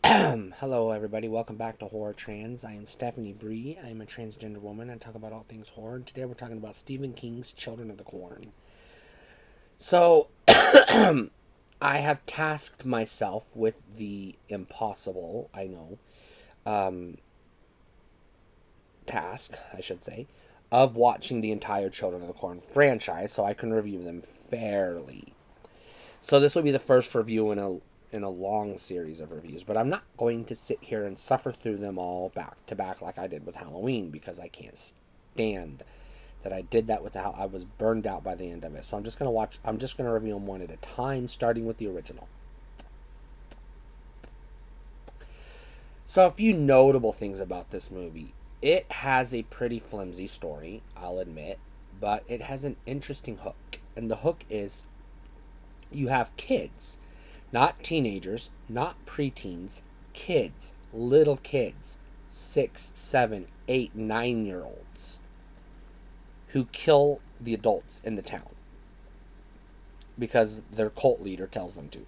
Hello, everybody. Welcome back to Horror Trans. I am Stephanie Bree. I am a transgender woman. I talk about all things horror. And today we're talking about Stephen King's Children of the Corn. So, I have tasked myself with the impossible, I know, task, I should say, of watching the entire Children of the Corn franchise so I can review them fairly. So, this will be the first review in a long series of reviews, but I'm not going to sit here and suffer through them all back to back like I did with Halloween because I can't stand that I did that with I was burned out by the end of it. So I'm just going to review them one at a time, starting with the original. So a few notable things about this movie. It has a pretty flimsy story, I'll admit, but it has an interesting hook. And the hook is you have kids, not teenagers, not preteens, kids, little kids, 6, 7, 8, 9 year olds, who kill the adults in the town because their cult leader tells them to.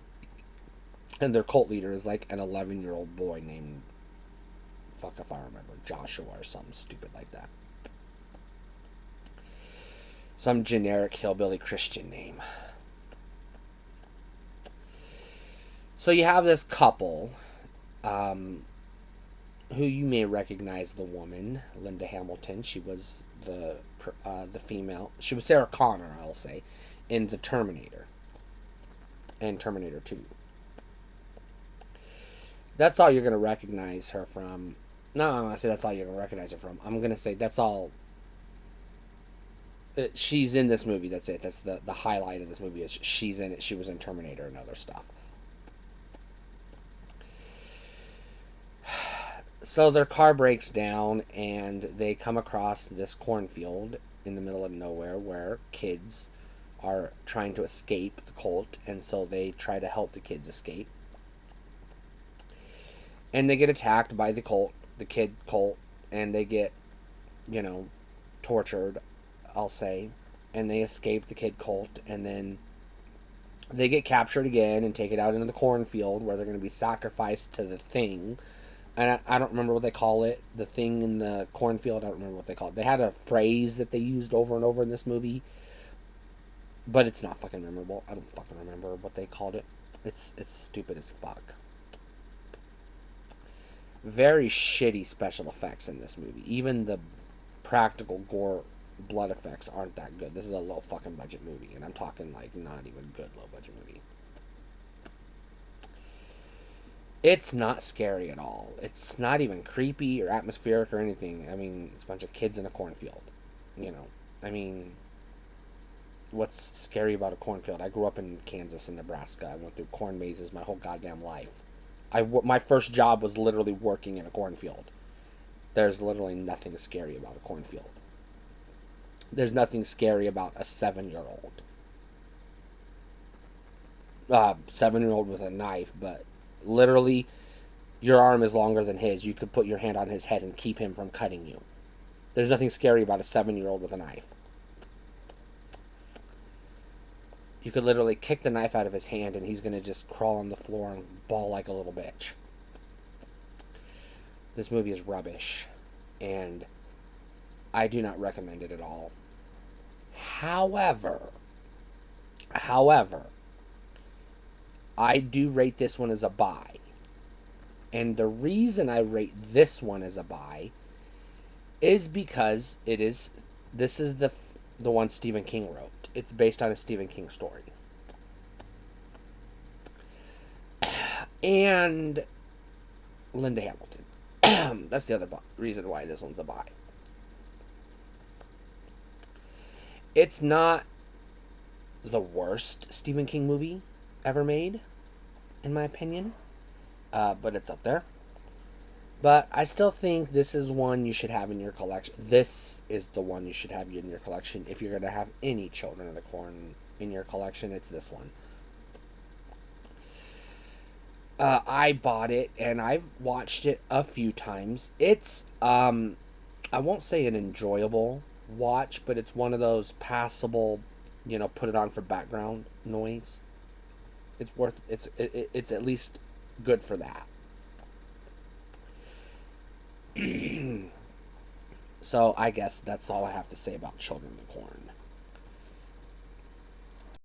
And their cult leader is like an 11-year-old boy named, fuck if I remember, Joshua or something stupid like that. Some generic hillbilly Christian name. So you have this couple, who you may recognize the woman, Linda Hamilton. She was the female. She was Sarah Connor, I'll say, in The Terminator and Terminator 2. That's all you're going to recognize her from. No, I'm going to say that's all you're going to recognize her from. I'm going to say that's all. She's in this movie. That's it. That's the highlight of this movie is she's in it. She was in Terminator and other stuff. So their car breaks down and they come across this cornfield in the middle of nowhere where kids are trying to escape the cult, and so they try to help the kids escape. And they get attacked by the kid cult, and they get, tortured, I'll say. And they escape the kid cult, and then they get captured again and taken out into the cornfield where they're going to be sacrificed to the thing. And I don't remember what they call it. The thing in the cornfield, I don't remember what they call it. They had a phrase that they used over and over in this movie, but it's not fucking memorable. I don't fucking remember what they called it. It's stupid as fuck. Very shitty special effects in this movie. Even the practical gore blood effects aren't that good. This is a low fucking budget movie, and I'm talking like not even good low budget movie. It's not scary at all. It's not even creepy or atmospheric or anything. I mean, it's a bunch of kids in a cornfield. I mean, what's scary about a cornfield? I grew up in Kansas and Nebraska. I went through corn mazes my whole goddamn life. My first job was literally working in a cornfield. There's literally nothing scary about a cornfield. There's nothing scary about a 7-year-old. 7-year-old with a knife, but literally, your arm is longer than his. You could put your hand on his head and keep him from cutting you. There's nothing scary about a 7-year-old with a knife. You could literally kick the knife out of his hand and he's going to just crawl on the floor and bawl like a little bitch. This movie is rubbish, and I do not recommend it at all. However, I do rate this one as a buy. And the reason I rate this one as a buy is because this is the one Stephen King wrote. It's based on a Stephen King story. And Linda Hamilton. That's the other reason why this one's a buy. It's not the worst Stephen King movie ever made, in my opinion, but it's up there. But I still think this is one you should have in your collection. This is the one you should have in your collection. If you're going to have any Children of the Corn in your collection, it's this one. I bought it and I've watched it a few times. It's, I won't say an enjoyable watch, but it's one of those passable, put it on for background noise. It's at least good for that. So I guess that's all I have to say about Children of the Corn.